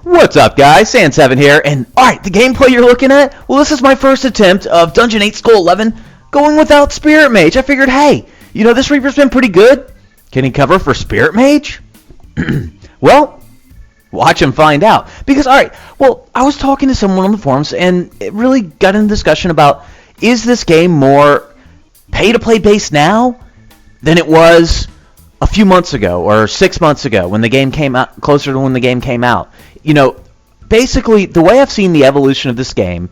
What's up, guys? Sand7 here, and alright, the gameplay you're looking at, well, this is my first attempt of Dungeon 8 Skull 11 going without Spirit Mage. I figured, hey, this Reaper's been pretty good. Can he cover for Spirit Mage? Well, watch him find out. Because, alright, well, I was talking to someone on the forums, and it really got into discussion about, is this game more pay-to-play based now than it was a few months ago or 6 months ago when the game came out, closer to when the game came out? Basically, the way I've seen the evolution of this game,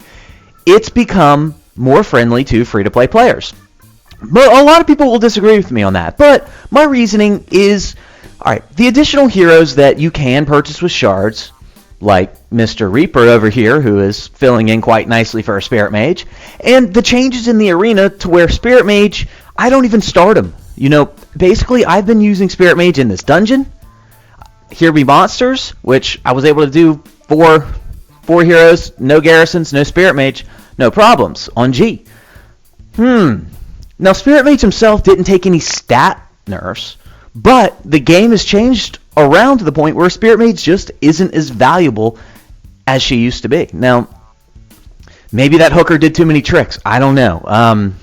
it's become more friendly to free-to-play players. But a lot of people will disagree with me on that. But my reasoning is, alright, the additional heroes that you can purchase with shards, like Mr. Reaper over here, who is filling in quite nicely for a Spirit Mage, and the changes in the arena to where Spirit Mage, I don't even start him. Basically, I've been using Spirit Mage in this dungeon. Here be monsters, which I was able to do four heroes, no garrisons, no Spirit Mage, no problems on G. Now, Spirit Mage himself didn't take any stat nerfs, but the game has changed around to the point where Spirit Mage just isn't as valuable as she used to be. Now, maybe that hooker did too many tricks. I don't know.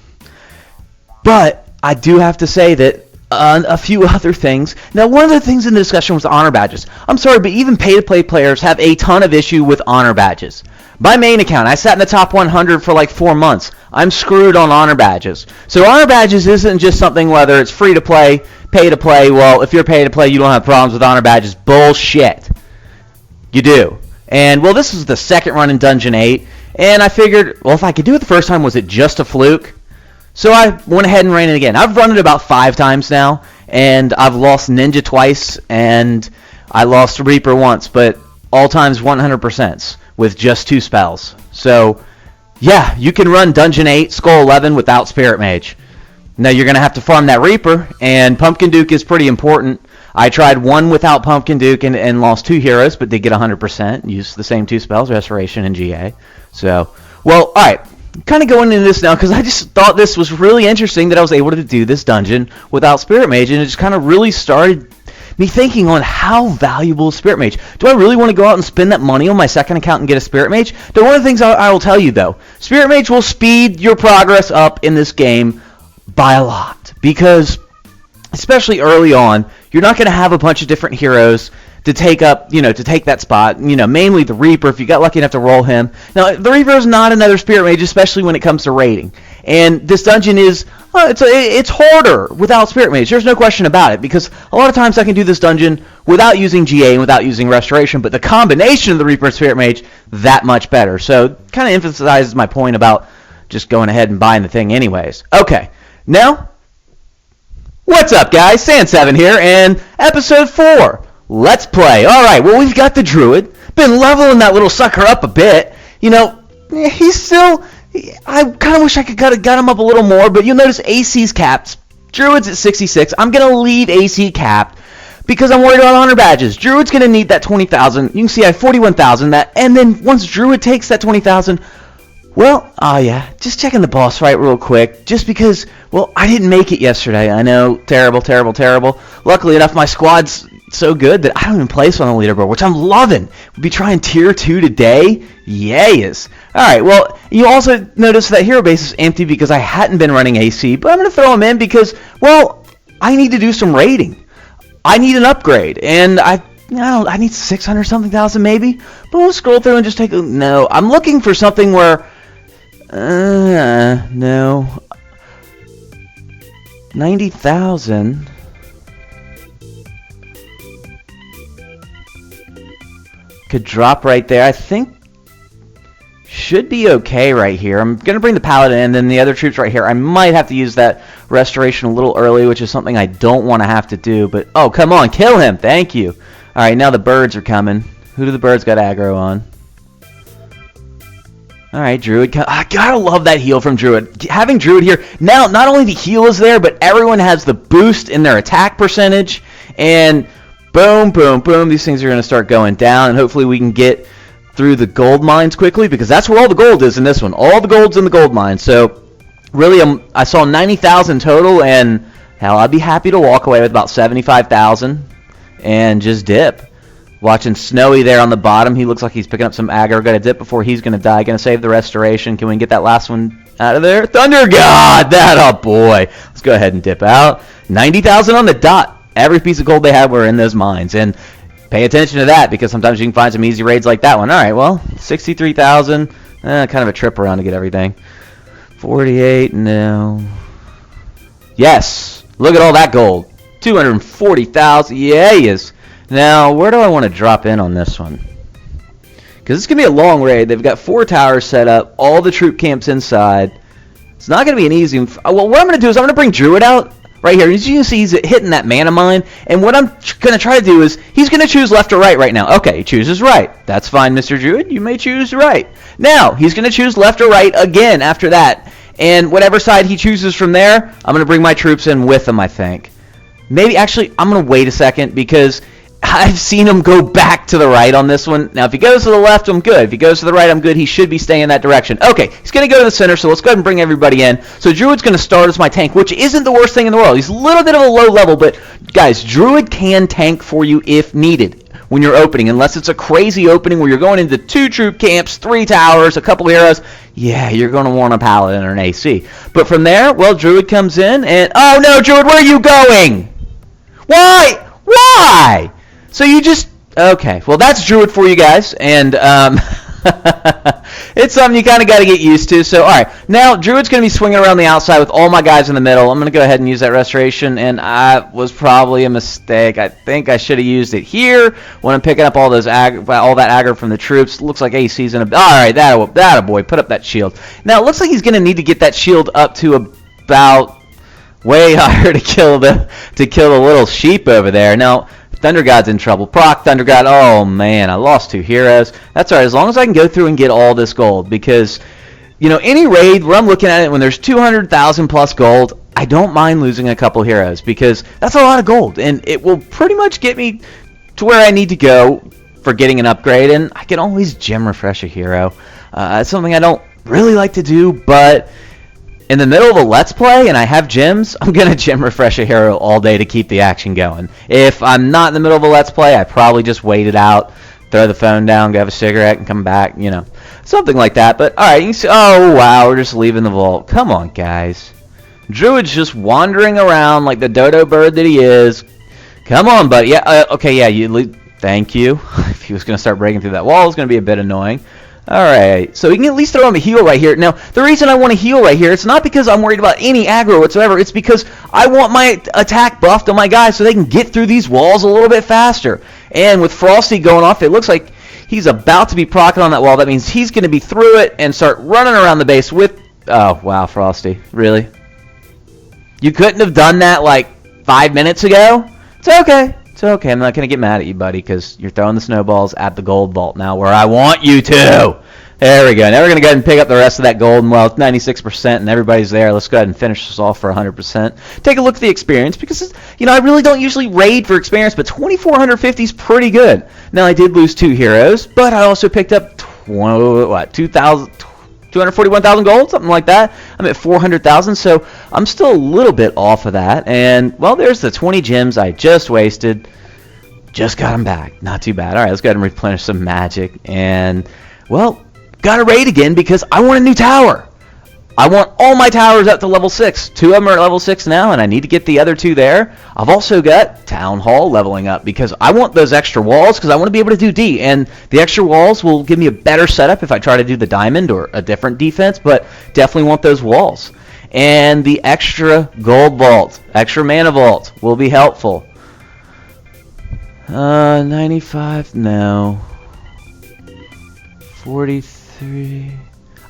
But I do have to say that a few other things. Now, one of the things in the discussion was honor badges. I'm sorry, but even pay-to-play players have a ton of issue with honor badges. My main account, I sat in the top 100 for like 4 months. I'm screwed on honor badges. So honor badges isn't just something whether it's free-to-play, pay-to-play. Well, if you're pay-to-play, you don't have problems with honor badges. Bullshit. You do. And, well, this is the second run in Dungeon 8. And I figured, well, if I could do it the first time, was it just a fluke? So I went ahead and ran it again. I've run it about 5 times now, and I've lost Ninja twice, and I lost Reaper once, but all times 100% with just 2 spells. So, yeah, you can run Dungeon 8, Skull 11 without Spirit Mage. Now, you're going to have to farm that Reaper, and Pumpkin Duke is pretty important. I tried one without Pumpkin Duke and lost 2 heroes, but did get 100%. Used the same 2 spells, Restoration and GA. So, well, alright. Kind of going into this now because I just thought this was really interesting that I was able to do this dungeon without Spirit Mage, and it just kind of really started me thinking on how valuable is Spirit Mage. Do I really want to go out and spend that money on my second account and get a Spirit Mage? Now, one of the things I will tell you, though, Spirit Mage will speed your progress up in this game by a lot because, especially early on, you're not going to have a bunch of different heroes to take up, to take that spot. Mainly the Reaper, if you got lucky enough to roll him. Now, the Reaper is not another Spirit Mage, especially when it comes to raiding. And this dungeon is, it's harder without Spirit Mage. There's no question about it, because a lot of times I can do this dungeon without using GA and without using Restoration, but the combination of the Reaper and Spirit Mage, that much better. So, kind of emphasizes my point about just going ahead and buying the thing anyways. Okay, now, what's up, guys? Sand7 here, and episode 4. Let's play. Alright, well, we've got the Druid. Been leveling that little sucker up a bit. He's still... I kind of wish I could got him up a little more, but you'll notice AC's capped. Druid's at 66. I'm going to leave AC capped because I'm worried about honor badges. Druid's going to need that 20,000. You can see I have 41,000. And then once Druid takes that 20,000... Well, yeah, just checking the boss fight real quick, just because, well, I didn't make it yesterday. I know, terrible, terrible, terrible. Luckily enough, my squad's so good that I don't even place on the leaderboard, which I'm loving. We'll be trying tier 2 today. Yes. Alright, well, you also notice that hero base is empty because I hadn't been running AC, but I'm going to throw him in because, well, I need to do some raiding. I need an upgrade, and I need 600 something thousand maybe, but we'll scroll through and just take a, no, I'm looking for something where, no, 90,000, could drop right there. I think should be okay right here. I'm going to bring the Paladin and then the other troops right here. I might have to use that Restoration a little early, which is something I don't want to have to do, but, oh, come on, kill him, thank you. Alright, now the birds are coming. Who do the birds got aggro on? Alright, Druid. I gotta love that heal from Druid. Having Druid here, now not only the heal is there, but everyone has the boost in their attack percentage. And boom, boom, boom, these things are going to start going down. And hopefully we can get through the gold mines quickly, because that's where all the gold is in this one. All the gold's in the gold mines. So, really, I saw 90,000 total, and hell, I'd be happy to walk away with about 75,000 and just dip. Watching Snowy there on the bottom. He looks like he's picking up some aggro. Got a dip before he's going to die. Going to save the restoration. Can we get that last one out of there? Thunder God! That, oh boy. Let's go ahead and dip out. 90,000 on the dot. Every piece of gold they had were in those mines. And pay attention to that, because sometimes you can find some easy raids like that one. All right, well, 63,000. Kind of a trip around to get everything. 48, no. Yes! Look at all that gold. 240,000. Yeah, he is. Now, where do I want to drop in on this one? Because it's going to be a long raid. They've got 4 towers set up, all the troop camps inside. It's not going to be an easy... Well, what I'm going to do is I'm going to bring Druid out right here. As you can see, he's hitting that mana mine. And what I'm going to try to do is, he's going to choose left or right right now. Okay, he chooses right. That's fine, Mr. Druid. You may choose right. Now, he's going to choose left or right again after that. And whatever side he chooses from there, I'm going to bring my troops in with him, I think. Maybe, actually, I'm going to wait a second, because I've seen him go back to the right on this one. Now, if he goes to the left, I'm good. If he goes to the right, I'm good. He should be staying in that direction. Okay, he's going to go to the center, so let's go ahead and bring everybody in. So Druid's going to start as my tank, which isn't the worst thing in the world. He's a little bit of a low level, but, guys, Druid can tank for you if needed when you're opening, unless it's a crazy opening where you're going into 2 troop camps, 3 towers, a couple heroes. Yeah, you're going to want a paladin or an AC. But from there, well, Druid comes in, and... Oh, no, Druid, where are you going? Why? Why? So you just... Okay, well, that's Druid for you guys, and it's something you kind of got to get used to. So, all right, now Druid's going to be swinging around the outside with all my guys in the middle. I'm going to go ahead and use that restoration, and I was probably a mistake. I think I should have used it here when I'm picking up all those all that aggro from the troops. Looks like AC's in a... All right, that a boy, put up that shield. Now, it looks like he's going to need to get that shield up to about way higher to kill the little sheep over there. Now, Thunder God's in trouble. Proc Thunder God. Oh, man, I lost 2 heroes. That's all right, as long as I can go through and get all this gold. Because, you know, any raid where I'm looking at it when there's 200,000 plus gold, I don't mind losing a couple heroes. Because that's a lot of gold. And it will pretty much get me to where I need to go for getting an upgrade. And I can always gem refresh a hero. It's something I don't really like to do, but... in the middle of a Let's Play and I have gems, I'm going to gem refresh a hero all day to keep the action going. If I'm not in the middle of a Let's Play, I probably just wait it out, throw the phone down, go have a cigarette, and come back, you know. Something like that. But, alright, you can see, oh, wow, we're just leaving the vault. Come on, guys. Druid's just wandering around like the dodo bird that he is. Come on, buddy. Yeah, okay, yeah, thank you. If he was going to start breaking through that wall, it's going to be a bit annoying. Alright, so we can at least throw him a heal right here. Now, the reason I want to heal right here, it's not because I'm worried about any aggro whatsoever. It's because I want my attack buffed on my guys so they can get through these walls a little bit faster. And with Frosty going off, it looks like he's about to be proccing on that wall. That means he's going to be through it and start running around the base with... Oh, wow, Frosty. Really? You couldn't have done that like 5 minutes ago? It's okay. It's okay, I'm not going to get mad at you, buddy, because you're throwing the snowballs at the gold vault now where I want you to. There we go. Now we're going to go ahead and pick up the rest of that gold. And, well, it's 96% and everybody's there. Let's go ahead and finish this off for 100%. Take a look at the experience because, you know, I really don't usually raid for experience, but 2,450 is pretty good. Now, I did lose 2 heroes, but I also picked up 241,000 gold, something like that. I'm at 400,000, so I'm still a little bit off of that. And, well, there's the 20 gems I just wasted. Just got them back. Not too bad. All right, let's go ahead and replenish some magic. And, well, got to raid again because I want a new tower. I want all my towers up to level 6. 2 of them are at level 6 now, and I need to get the other 2 there. I've also got Town Hall leveling up because I want those extra walls because I want to be able to do D. And the extra walls will give me a better setup if I try to do the diamond or a different defense, but definitely want those walls. And the extra gold vault, extra mana vault will be helpful. 95, no. 43...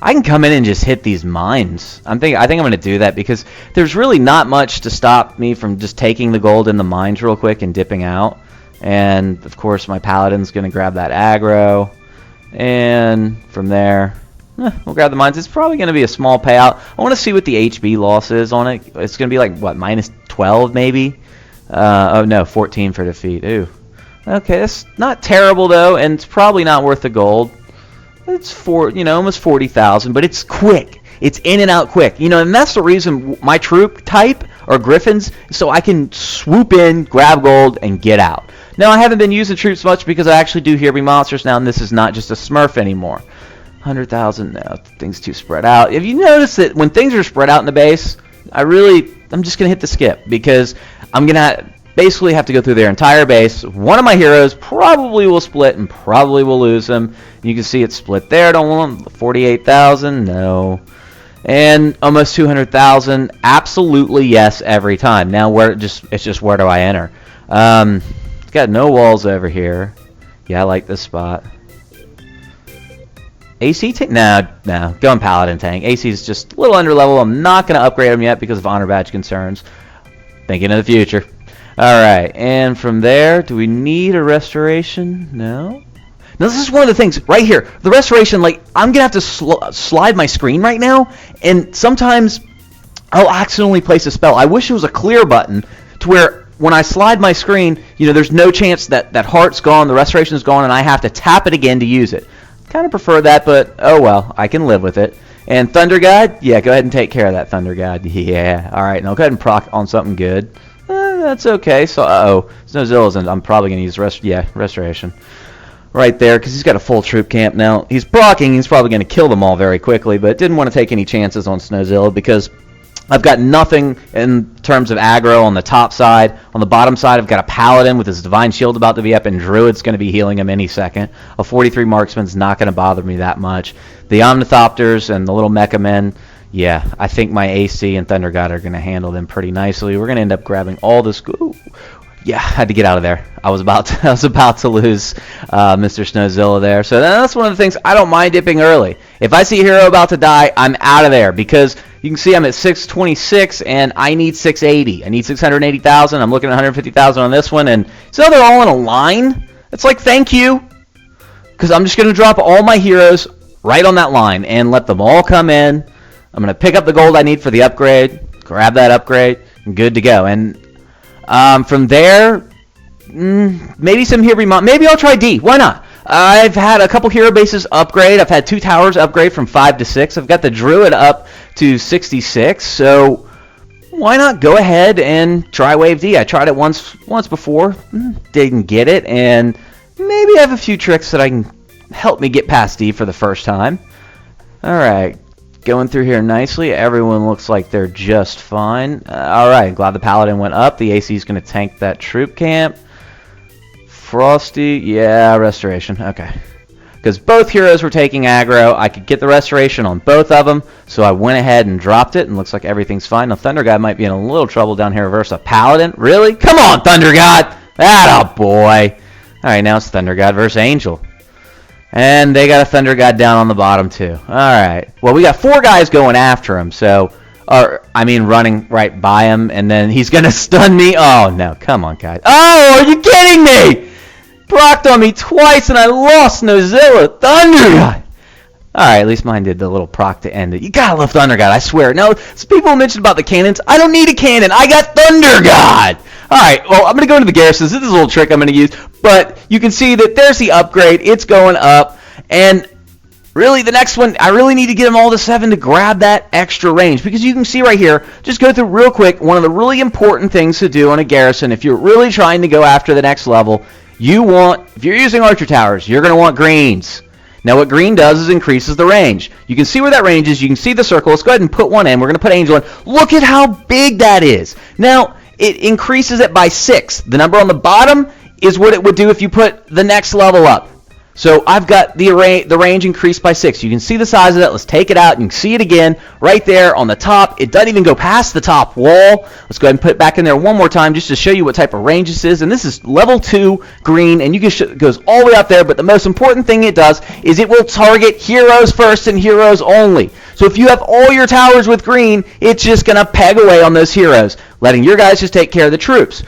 I can come in and just hit these mines. I think I'm going to do that because there's really not much to stop me from just taking the gold in the mines real quick and dipping out. And, of course, my paladin's going to grab that aggro. And from there, we'll grab the mines. It's probably going to be a small payout. I want to see what the HB loss is on it. It's going to be like, what, minus 12 maybe? Oh, no, 14 for defeat. Ooh. Okay, that's not terrible, though, and it's probably not worth the gold. It's almost 40,000, but it's quick. It's in and out quick. You know, and that's the reason my troop type or griffins so I can swoop in, grab gold, and get out. Now, I haven't been using troops much because I actually do hear me monsters now, and this is not just a smurf anymore. 100,000, no, things too spread out. If you notice that when things are spread out in the base, I'm just going to hit the skip because I'm going to basically have to go through their entire base. One of my heroes probably will split and probably will lose him. You can see it split there. Don't want them. 48,000, no. And almost 200,000, absolutely yes every time. Now it's just where do I enter? Got no walls over here. Yeah, I like this spot. AC tank? No. Going Paladin tank. AC is just a little under level. I'm not going to upgrade him yet because of honor badge concerns. Thinking of the future. Alright, and from there, do we need a restoration? No. Now, this is one of the things right here. The restoration, like, I'm going to have to slide my screen right now, and sometimes I'll accidentally place a spell. I wish it was a clear button to where when I slide my screen, you know, there's no chance that heart's gone, the restoration is gone, and I have to tap it again to use it. Kind of prefer that, but oh well, I can live with it. And Thunder God, yeah, go ahead and take care of that Thunder God. Yeah, all right, now go ahead and proc on something good. That's okay. So, Snozilla's, and I'm probably gonna use restoration right there because he's got a full troop camp now. He's proccing. He's probably gonna kill them all very quickly, but didn't want to take any chances on Snozilla because I've got nothing in terms of aggro on the top side. On the bottom side, I've got a Paladin with his Divine Shield about to be up, and Druid's going to be healing him any second. A 43 Marksman's not going to bother me that much. The Omnithopters and the little Mecha Men, yeah, I think my AC and Thunder God are going to handle them pretty nicely. We're going to end up grabbing all this. Ooh. Yeah, I had to get out of there. I was about to lose Mr. Snowzilla there. So that's one of the things. I don't mind dipping early. If I see a hero about to die, I'm out of there because you can see I'm at 626 and I need 680. I need 680,000. I'm looking at 150,000 on this one, and so they're all in a line. It's like thank you, because I'm just going to drop all my heroes right on that line and let them all come in. I'm going to pick up the gold I need for the upgrade, grab that upgrade, and good to go. And from there, maybe some hero remont. Maybe I'll try D. Why not? I've had a couple hero bases upgrade. I've had 2 towers upgrade from 5 to 6. I've got the Druid up to 66. So why not go ahead and try Wave D? I tried it once before, didn't get it, and maybe I have a few tricks that I can help me get past D for the first time. All right. Going through here nicely. Everyone looks like they're just fine. Alright, glad the Paladin went up. The AC is going to tank that troop camp. Frosty, yeah, restoration. Okay. Because both heroes were taking aggro. I could get the restoration on both of them, so I went ahead and dropped it, and looks like everything's fine. Now, Thunder God might be in a little trouble down here versus a Paladin. Really? Come on, Thunder God! Atta boy! Alright, now it's Thunder God versus Angel. And they got a Thunder God down on the bottom, too. Alright. Well, we got 4 guys going after him, so... running right by him, and then he's going to stun me. Oh, no. Come on, guys. Oh, are you kidding me? Procced on me twice, and I lost Nozilla. Thunder God! Alright, at least mine did the little proc to end it. You gotta love Thunder God, I swear. No, people mentioned about the cannons. I don't need a cannon. I got Thunder God! Alright, well, I'm going to go into the garrisons. This is a little trick I'm going to use. But you can see that there's the upgrade. It's going up. And really, the next one, I really need to get them all to 7 to grab that extra range. Because you can see right here, just go through real quick, one of the really important things to do on a garrison, if you're really trying to go after the next level, if you're using archer towers, you're going to want greens. Now what green does is increases the range. You can see where that range is. You can see the circle. Let's go ahead and put one in. We're going to put Angel in. Look at how big that is. Now, it increases it by 6. The number on the bottom is what it would do if you put the next level up. So I've got the range increased by 6. You can see the size of that. Let's take it out. You can see it again right there on the top. It doesn't even go past the top wall. Let's go ahead and put it back in there one more time just to show you what type of range this is. And this is level 2 green, and you can it goes all the way up there. But the most important thing it does is it will target heroes first and heroes only. So if you have all your towers with green, it's just going to peg away on those heroes, letting your guys just take care of the troops.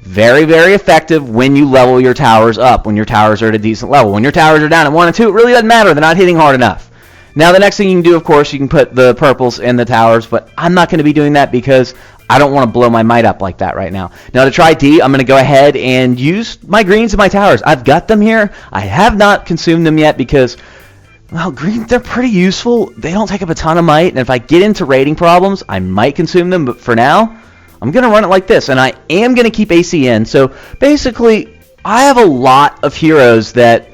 Very, very effective when you level your towers up, when your towers are at a decent level. When your towers are down at 1 and 2, it really doesn't matter. They're not hitting hard enough. Now, the next thing you can do, of course, you can put the purples in the towers, but I'm not going to be doing that because I don't want to blow my might up like that right now. Now, to try D, I'm going to go ahead and use my greens in my towers. I've got them here. I have not consumed them yet because, well, green, they're pretty useful. They don't take up a ton of might, and if I get into raiding problems, I might consume them, but for now, I'm going to run it like this, and I am going to keep AC in. So basically, I have a lot of heroes that,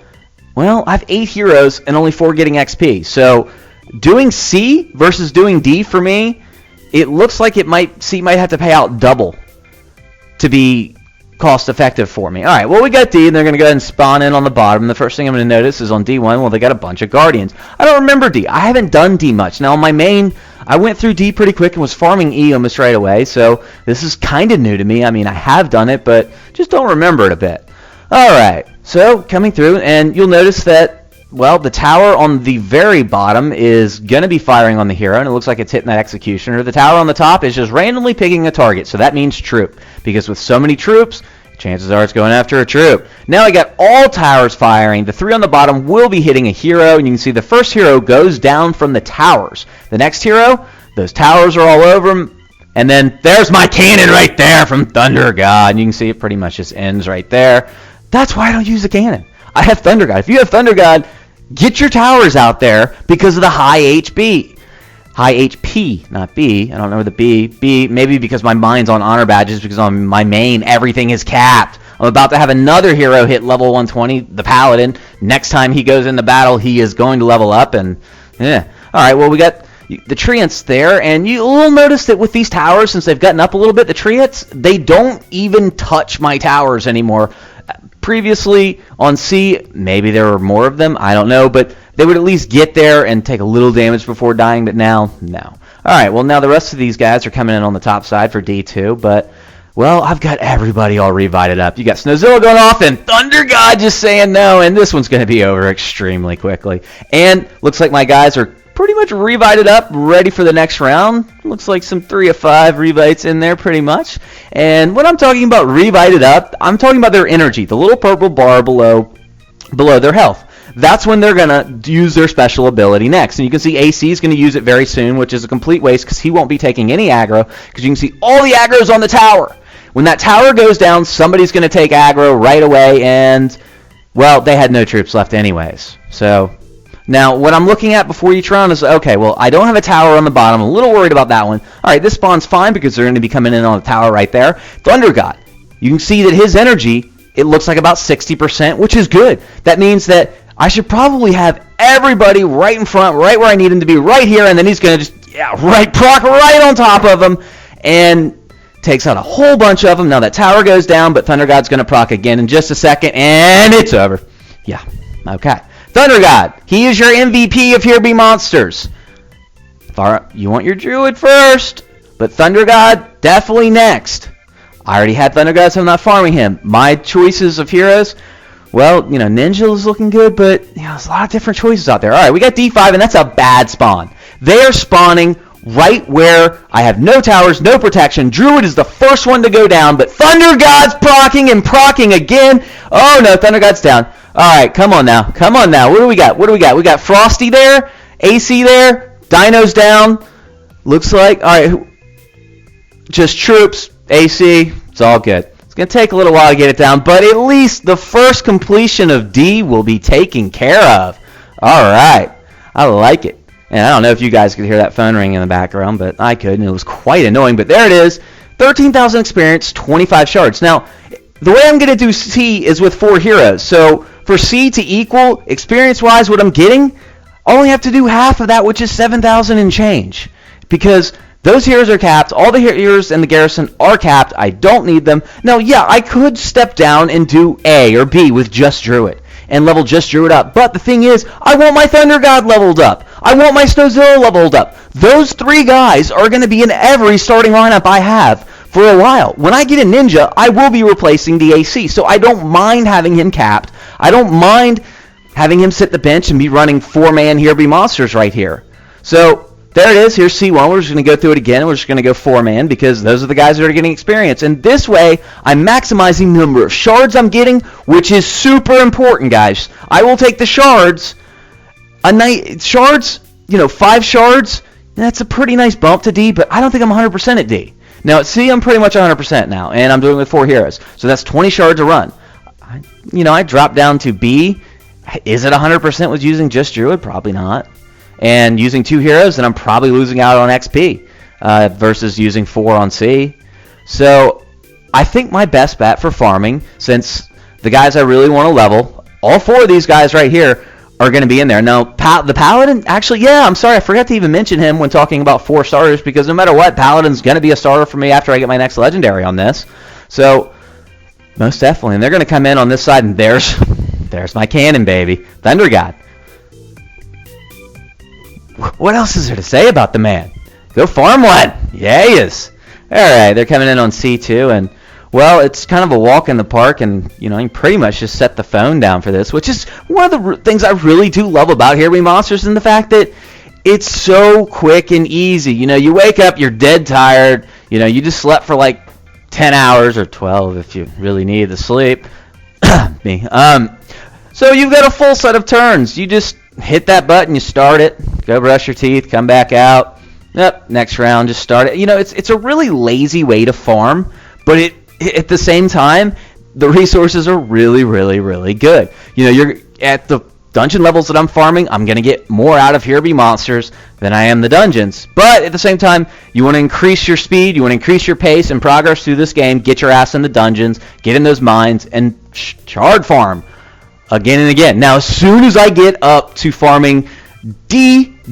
well, I have 8 heroes and only 4 getting XP. So doing C versus doing D for me, it looks like C might have to pay out double to be cost effective for me. All right, well, we got D, and they're going to go ahead and spawn in on the bottom. The first thing I'm going to notice is on D1, well, they got a bunch of Guardians. I don't remember D. I haven't done D much. Now, on my main, I went through D pretty quick and was farming E almost right away, so this is kind of new to me. I mean, I have done it, but just don't remember it a bit. All right, so coming through, and you'll notice that, well, the tower on the very bottom is going to be firing on the hero, and it looks like it's hitting that executioner. The tower on the top is just randomly picking a target, so that means troop, because with so many troops, chances are it's going after a troop. Now I got all towers firing. The 3 on the bottom will be hitting a hero, and you can see the first hero goes down from the towers. The next hero, those towers are all over him, and then there's my cannon right there from Thunder God, and you can see it pretty much just ends right there. That's why I don't use the cannon. I have Thunder God. If you have Thunder God, get your towers out there because of the high HP. High HP, not B. I don't know the B. B, maybe because my mind's on honor badges, because on my main, everything is capped. I'm about to have another hero hit level 120, the Paladin. Next time he goes into battle, he is going to level up, and yeah. All right, well, we got the treants there, and you will notice that with these towers, since they've gotten up a little bit, the treants, they don't even touch my towers anymore. Previously on C, maybe there were more of them, I don't know, but they would at least get there and take a little damage before dying, but now, no. All right, well, now the rest of these guys are coming in on the top side for D2, but, well, I've got everybody all revited up. You got Snowzilla going off and Thunder God just saying no, and this one's going to be over extremely quickly. And looks like my guys are pretty much revited up, ready for the next round. Looks like some 3 of 5 revites in there pretty much. And when I'm talking about revited up, I'm talking about their energy, the little purple bar below their health. That's when they're going to use their special ability next. And you can see AC is going to use it very soon, which is a complete waste because he won't be taking any aggro, because you can see all the aggro's on the tower. When that tower goes down, somebody's going to take aggro right away, and, well, they had no troops left anyways. So now, what I'm looking at before each round is, okay, well, I don't have a tower on the bottom. I'm a little worried about that one. All right, this spawn's fine because they're going to be coming in on the tower right there. Thunder God, you can see that his energy, it looks like about 60%, which is good. That means that I should probably have everybody right in front, right where I need him to be, right here, and then he's going to just, proc right on top of him, and takes out a whole bunch of them. Now that tower goes down, but Thunder God's going to proc again in just a second, and it's over. Yeah, okay. Thunder God, he is your MVP of Here Be Monsters. You want your Druid first, but Thunder God definitely next. I already had Thunder God, so I'm not farming him. My choices of heroes, well, Ninja is looking good, but there's a lot of different choices out there. All right, we got D5, and that's a bad spawn. They are spawning right where I have no towers, no protection. Druid is the first one to go down, but Thunder God's procking and procking again. Oh no, Thunder God's down. All right, come on now. What do we got? We got Frosty there, AC there, Dino's down. Looks like, all right, just troops, AC, it's all good. It's going to take a little while to get it down, but at least the first completion of D will be taken care of. All right, I like it. And I don't know if you guys could hear that phone ring in the background, but I could, and it was quite annoying. But there it is, 13,000 experience, 25 shards. Now, the way I'm going to do C is with 4 heroes. So for C to equal, experience-wise, what I'm getting, I only have to do half of that, which is 7,000 and change. Because those heroes are capped. All the heroes in the garrison are capped. I don't need them. Now, yeah, I could step down and do A or B with just Druid and level just Druid up. But the thing is, I want my Thunder God leveled up. I want my Snowzilla leveled up. Those 3 guys are going to be in every starting lineup I have for a while. When I get a Ninja, I will be replacing the AC. So I don't mind having him capped. I don't mind having him sit the bench and be running 4-man Here Be Monsters right here. So there it is. Here's C1. We're just going to go through it again. We're just going to go 4-man because those are the guys that are getting experience. And this way, I'm maximizing the number of shards I'm getting, which is super important, guys. I will take the shards. 5 shards, that's a pretty nice bump to D, but I don't think I'm 100% at D. Now at C, I'm pretty much 100% now, and I'm doing it with 4 heroes. So that's 20 shards a run. I dropped down to B. Is it 100% with using just Druid? Probably not. And using 2 heroes, then I'm probably losing out on XP versus using 4 on C. So I think my best bet for farming, since the guys I really want to level, all 4 of these guys right here are going to be in there. Now, the Paladin, actually, yeah, I'm sorry, I forgot to even mention him when talking about 4 starters, because no matter what, Paladin's going to be a starter for me after I get my next legendary on this. So, most definitely. And they're going to come in on this side, and there's my cannon, baby. Thunder God. What else is there to say about the man? Go farm one. Yeah, he is. All right, they're coming in on C2, and well, it's kind of a walk in the park, and you know, you pretty much just set the phone down for this, which is one of the things I really do love about Here We Monsters, and the fact that it's so quick and easy. You know, you wake up, you're dead tired. You know, you just slept for like 10 hours or 12 if you really need the sleep. Me. So you've got a full set of turns. You just hit that button, you start it, go brush your teeth, come back out. Yep, next round, just start it. You know, it's a really lazy way to farm, but at the same time, the resources are really, really, really good. You know, you're at the dungeon levels that I'm farming, I'm going to get more out of Here Be Monsters than I am the dungeons. But at the same time, you want to increase your speed, you want to increase your pace and progress through this game, get your ass in the dungeons, get in those mines, and shard farm again and again. Now, as soon as I get up to farming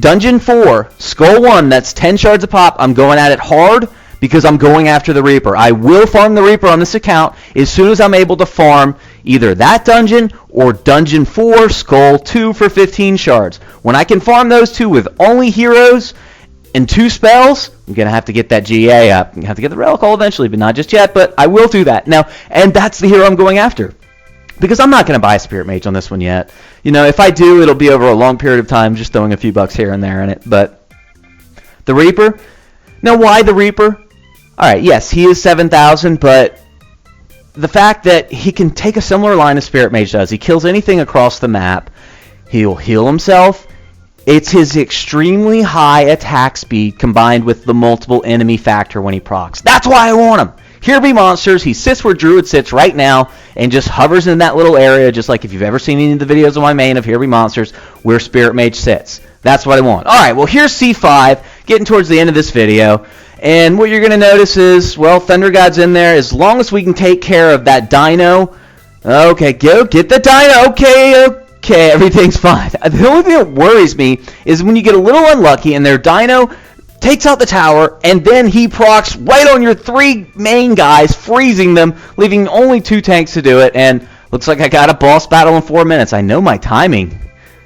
Dungeon 4, Skull 1, that's 10 shards a pop, I'm going at it hard because I'm going after the Reaper. I will farm the Reaper on this account as soon as I'm able to farm either that dungeon or Dungeon 4, Skull 2 for 15 shards. When I can farm those 2 with only heroes and 2 spells, I'm going to have to get that GA up. I'm going to have to get the Relic Hole eventually, but not just yet, but I will do that. Now, and that's the hero I'm going after, because I'm not going to buy a Spirit Mage on this one yet. You know, if I do, it'll be over a long period of time, just throwing a few bucks here and there in it. But the Reaper, now why the Reaper? Alright, yes, he is 7,000, but the fact that he can take a similar line as Spirit Mage does, he kills anything across the map, he'll heal himself, it's his extremely high attack speed combined with the multiple enemy factor when he procs. That's why I want him! Here Be Monsters, he sits where Druid sits right now and just hovers in that little area, just like if you've ever seen any of the videos of my main of Here Be Monsters, where Spirit Mage sits. That's what I want. Alright, well here's C5, getting towards the end of this video, and what you're going to notice is, well, Thunder God's in there. As long as we can take care of that Dino, okay, go get the Dino, okay, everything's fine. The only thing that worries me is when you get a little unlucky and their Dino takes out the tower, and then he procs right on your 3 main guys, freezing them, leaving only 2 tanks to do it, and looks like I got a boss battle in 4 minutes. I know my timing.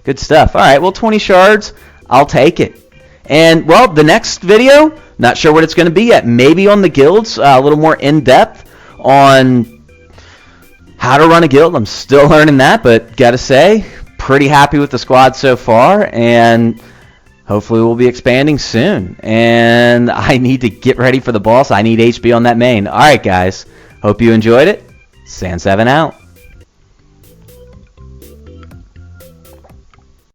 Good stuff. Alright, well, 20 shards, I'll take it. And, well, the next video, not sure what it's going to be yet. Maybe on the guilds, a little more in-depth on how to run a guild. I'm still learning that, but gotta say, pretty happy with the squad so far, and hopefully we'll be expanding soon. And I need to get ready for the boss. I need HP on that main. Alright, guys. Hope you enjoyed it. San7 out.